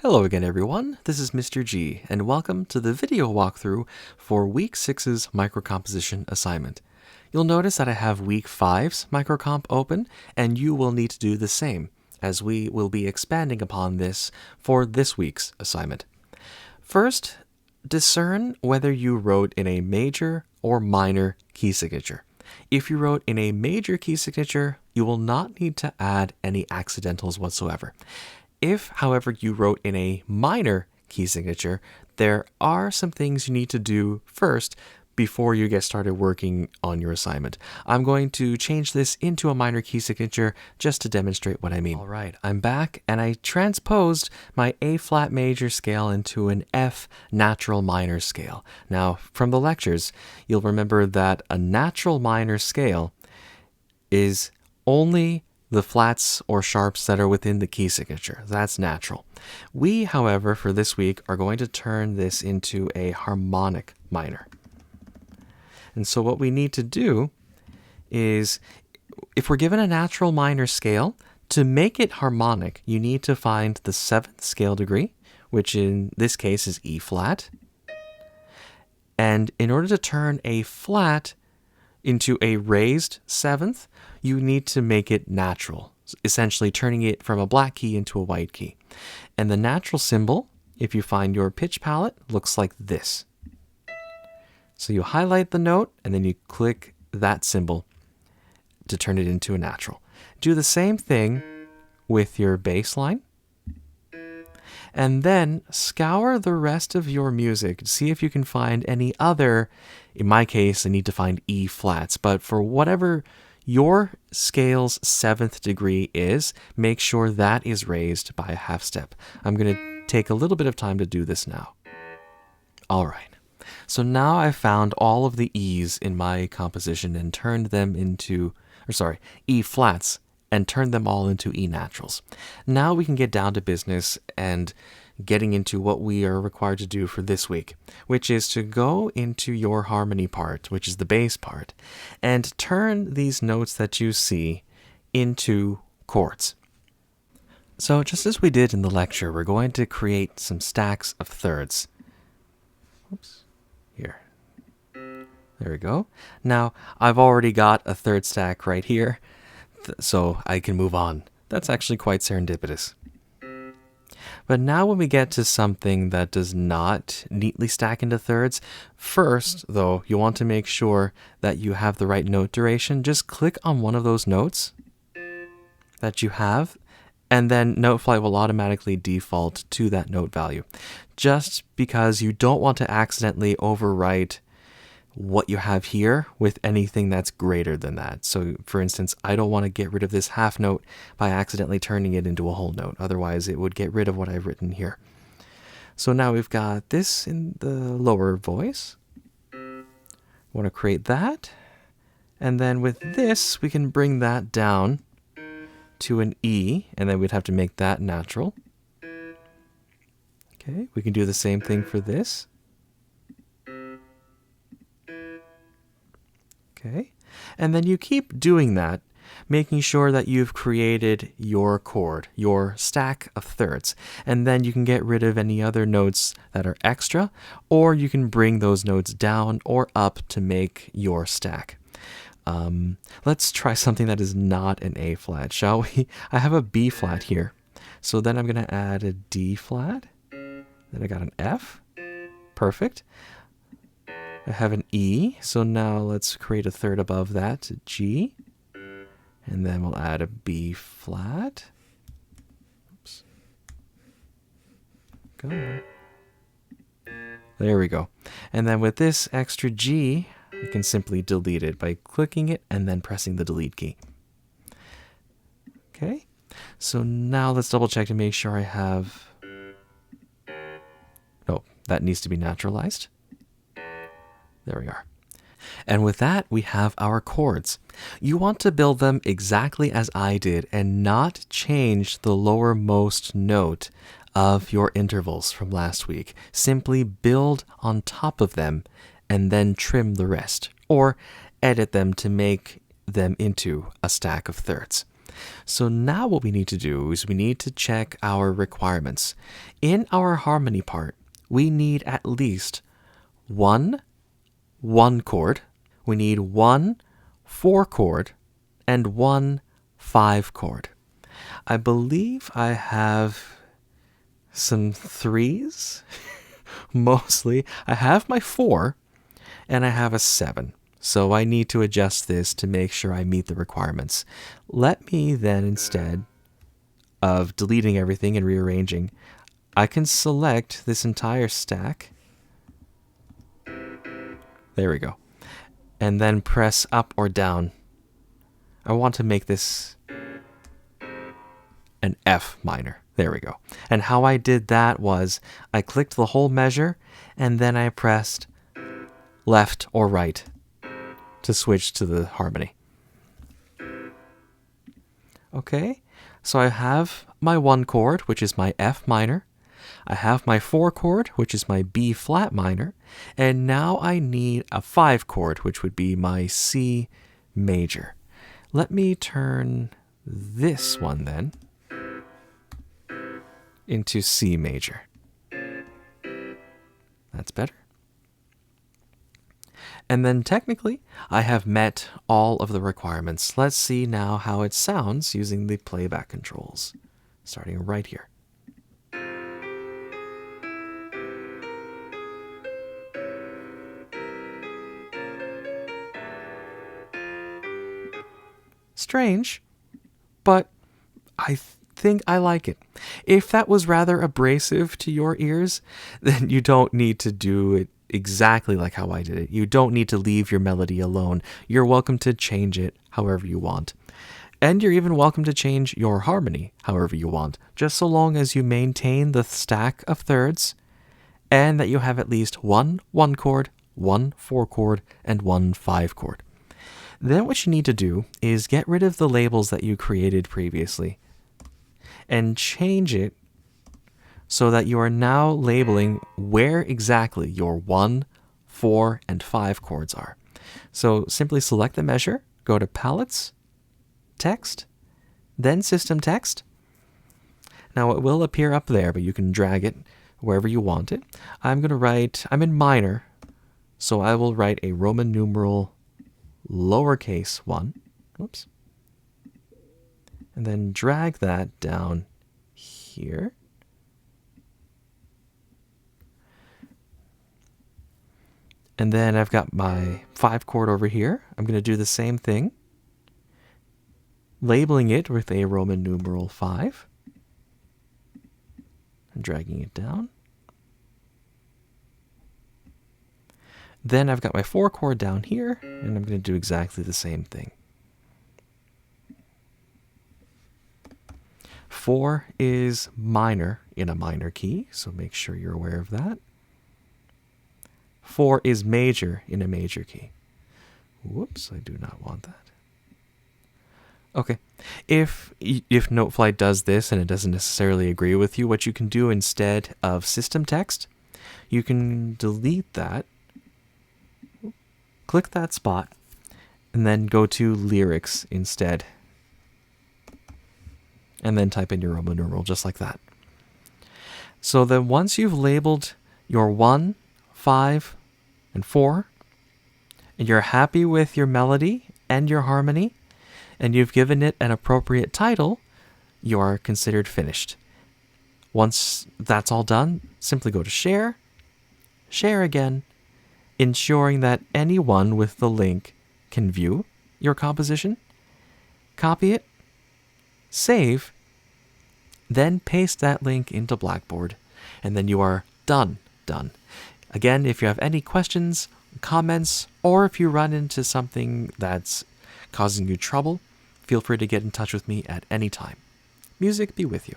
Hello again everyone, this is Mr. G, and welcome to the video walkthrough for Week 6's microcomposition assignment. You'll notice that I have Week 5's microcomp open, and you will need to do the same, as we will be expanding upon this for this week's assignment. First, discern whether you wrote in a major or minor key signature. If you wrote in a major key signature, you will not need to add any accidentals whatsoever. If, however, you wrote in a minor key signature, there are some things you need to do first before you get started working on your assignment. I'm going to change this into a minor key signature just to demonstrate what I mean. All right, I'm back, and I transposed my A flat major scale into an F natural minor scale. Now, from the lectures, you'll remember that a natural minor scale is only the flats or sharps that are within the key signature. That's natural. We, however, for this week are going to turn this into a harmonic minor. And so what we need to do is, if we're given a natural minor scale, to make it harmonic, you need to find the 7th scale degree, which in this case is E flat. And in order to turn a flat into a raised 7th, you need to make it natural, essentially turning it from a black key into a white key. And the natural symbol, if you find your pitch palette, looks like this. So you highlight the note, and then you click that symbol to turn it into a natural. Do the same thing with your bass line. And then scour the rest of your music to see if you can find any other, in my case, I need to find E flats, but for whatever your scale's 7th degree is, make sure that is raised by a half step. I'm going to take a little bit of time to do this now. All right. So now I've found all of the E's in my composition and turned them into, E flats, and turned them all into E naturals. Now we can get down to business and getting into what we are required to do for this week, which is to go into your harmony part, which is the bass part, and turn these notes that you see into chords. So just as we did in the lecture, we're going to create some stacks of thirds. Oops, here. There we go. Now, I've already got a third stack right here, so I can move on. That's actually quite serendipitous. But now when we get to something that does not neatly stack into thirds, first, though, you want to make sure that you have the right note duration. Just click on one of those notes that you have, and then NoteFlight will automatically default to that note value. Just because you don't want to accidentally overwrite what you have here with anything that's greater than that. So for instance, I don't want to get rid of this half note by accidentally turning it into a whole note. Otherwise it would get rid of what I've written here. So now we've got this in the lower voice. Want to create that. And then with this, we can bring that down to an E, and then we'd have to make that natural. Okay, we can do the same thing for this. Okay, and then you keep doing that, making sure that you've created your chord, your stack of thirds, and then you can get rid of any other notes that are extra, or you can bring those notes down or up to make your stack. Let's try something that is not an A flat, shall we? I have a B flat here, so then I'm going to add a D flat, then I got an F, perfect. I have an E, so now let's create a third above that, G, and then we'll add a B flat. Oops. Go on. There we go. And then with this extra G, we can simply delete it by clicking it and then pressing the delete key. Okay, so now let's double check to make sure I have, no, that needs to be naturalized. There we are. And with that, we have our chords. You want to build them exactly as I did and not change the lowermost note of your intervals from last week. Simply build on top of them and then trim the rest, or edit them to make them into a stack of thirds. So now what we need to do is we need to check our requirements. In our harmony part, we need at least one chord, we need one 4 chord, and one 5 chord. I believe I have some 3s, mostly. I have my 4, and I have a 7. So I need to adjust this to make sure I meet the requirements. Let me then, instead of deleting everything and rearranging, I can select this entire stack. There we go. And then press up or down. I want to make this an F minor. There we go. And how I did that was I clicked the whole measure and then I pressed left or right to switch to the harmony. Okay, so I have my 1 chord, which is my F minor. I have my 4 chord, which is my B flat minor. And now I need a 5 chord, which would be my C major. Let me turn this one then into C major. That's better. And then technically, I have met all of the requirements. Let's see now how it sounds using the playback controls, starting right here. Strange, but I think I like it. If that was rather abrasive to your ears, then you don't need to do it exactly like how I did it. You don't need to leave your melody alone. You're welcome to change it however you want. And you're even welcome to change your harmony however you want, just so long as you maintain the stack of thirds and that you have at least one 1 chord, one 4 chord, and one 5 chord. Then what you need to do is get rid of the labels that you created previously and change it so that you are now labeling where exactly your 1, 4, and 5 chords are. So simply select the measure, go to Palettes, Text, then System Text. Now it will appear up there, but you can drag it wherever you want it. I'm in minor, so I will write a Roman numeral lowercase 1. Oops. And then drag that down here. And then I've got my 5 chord over here. I'm going to do the same thing, labeling it with a Roman numeral 5 and dragging it down. Then I've got my 4 chord down here, and I'm going to do exactly the same thing. 4 is minor in a minor key, so make sure you're aware of that. 4 is major in a major key. Whoops, I do not want that. Okay, if Notefly does this and it doesn't necessarily agree with you, what you can do instead of system text, you can delete that, click that spot, and then go to lyrics instead. And then type in your Roman numeral just like that. So then once you've labeled your 1, 5, and 4, and you're happy with your melody and your harmony, and you've given it an appropriate title, you are considered finished. Once that's all done, simply go to Share, Share again, ensuring that anyone with the link can view your composition, copy it, save, then paste that link into Blackboard, and then you are done. Again, if you have any questions, comments, or if you run into something that's causing you trouble, feel free to get in touch with me at any time. Music be with you.